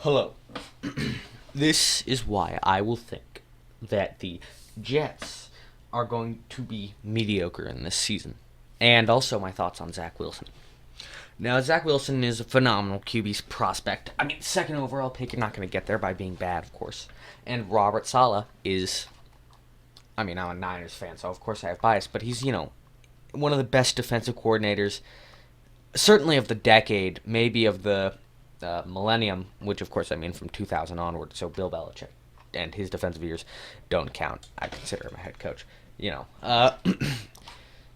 Hello. This is why I will think that the Jets are going to be mediocre in this season. And also my thoughts on Zach Wilson. Now, Zach Wilson is a phenomenal QB prospect. I mean, second overall pick, you're not going to get there by being bad, of course. And Robert Saleh is, I mean, I'm a Niners fan, so of course I have bias, but he's, one of the best defensive coordinators, certainly of the decade, maybe of the millennium, which of course I mean from 2000 onward. So Bill Belichick and his defensive years don't count. I consider him a head coach.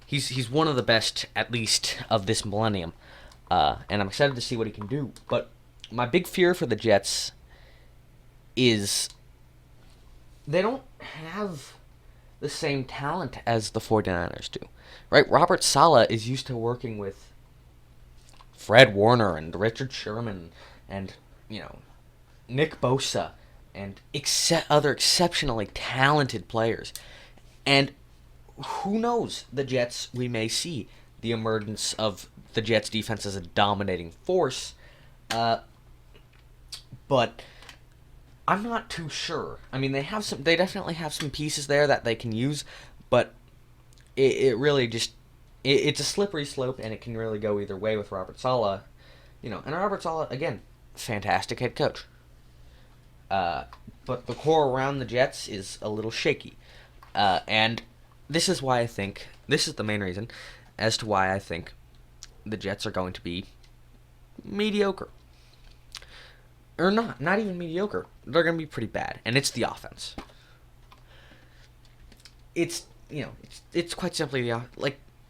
He's one of the best, at least of this millennium, and I'm excited to see what he can do. But my big fear for the Jets is they don't have the same talent as the 49ers do. Right? Robert Saleh is used to working with Fred Warner and Richard Sherman and, Nick Bosa and other exceptionally talented players. And who knows, the Jets, we may see the emergence of the Jets defense as a dominating force. But I'm not too sure. I mean, they definitely have some pieces there that they can use, but it really just it's a slippery slope, and it can really go either way with Robert Saleh. And Robert Saleh, again, fantastic head coach. But the core around the Jets is a little shaky. And this is the main reason as to why I think the Jets are going to be mediocre. Or not even mediocre. They're going to be pretty bad, and it's the offense. It's quite simply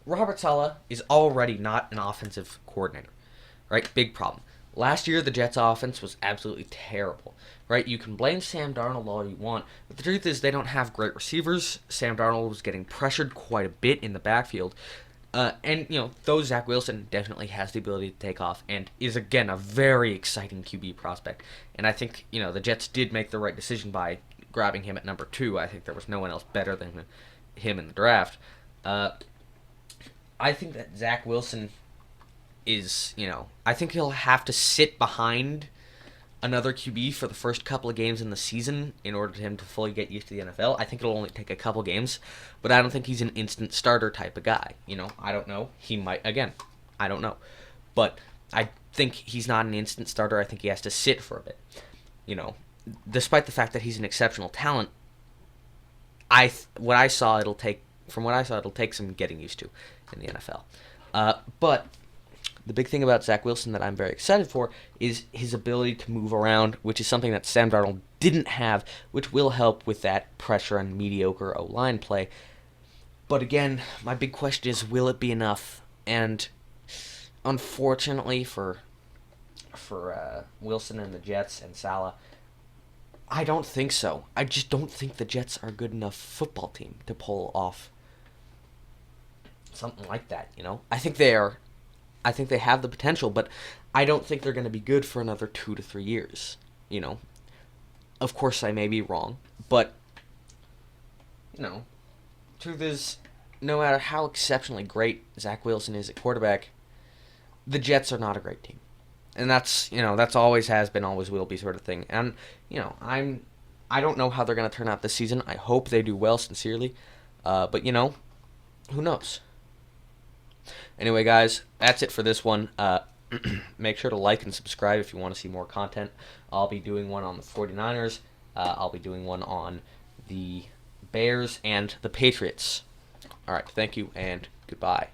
Robert Saleh is already not an offensive coordinator, right? Big problem. Last year, the Jets' offense was absolutely terrible, right? You can blame Sam Darnold all you want, but the truth is they don't have great receivers. Sam Darnold was getting pressured quite a bit in the backfield. Though Zach Wilson definitely has the ability to take off and is, again, a very exciting QB prospect. And I think, the Jets did make the right decision by grabbing him at number 2. I think there was no one else better than him in the draft. I think that Zach Wilson is, I think he'll have to sit behind another QB for the first couple of games in the season in order for him to fully get used to the NFL. I think it'll only take a couple games, but I don't think he's an instant starter type of guy. I don't know. He might, again, I don't know. But I think he's not an instant starter. I think he has to sit for a bit. Despite the fact that he's an exceptional talent, what I saw it'll take some getting used to in the NFL. But the big thing about Zach Wilson that I'm very excited for is his ability to move around, which is something that Sam Darnold didn't have, which will help with that pressure and mediocre O-line play. But again, my big question is, will it be enough? And unfortunately for Wilson and the Jets and Saleh, I don't think so. I just don't think the Jets are a good enough football team to pull off something like that, I think they are. I think they have the potential, but I don't think they're going to be good for another 2 to 3 years, Of course, I may be wrong, but, truth is, no matter how exceptionally great Zach Wilson is at quarterback, the Jets are not a great team. And that's always has been, always will be sort of thing. And, I don't know how they're going to turn out this season. I hope they do well, sincerely. But, who knows? Anyway, guys, that's it for this one. Make sure to like and subscribe if you want to see more content. I'll be doing one on the 49ers. I'll be doing one on the Bears and the Patriots. All right, thank you, and goodbye.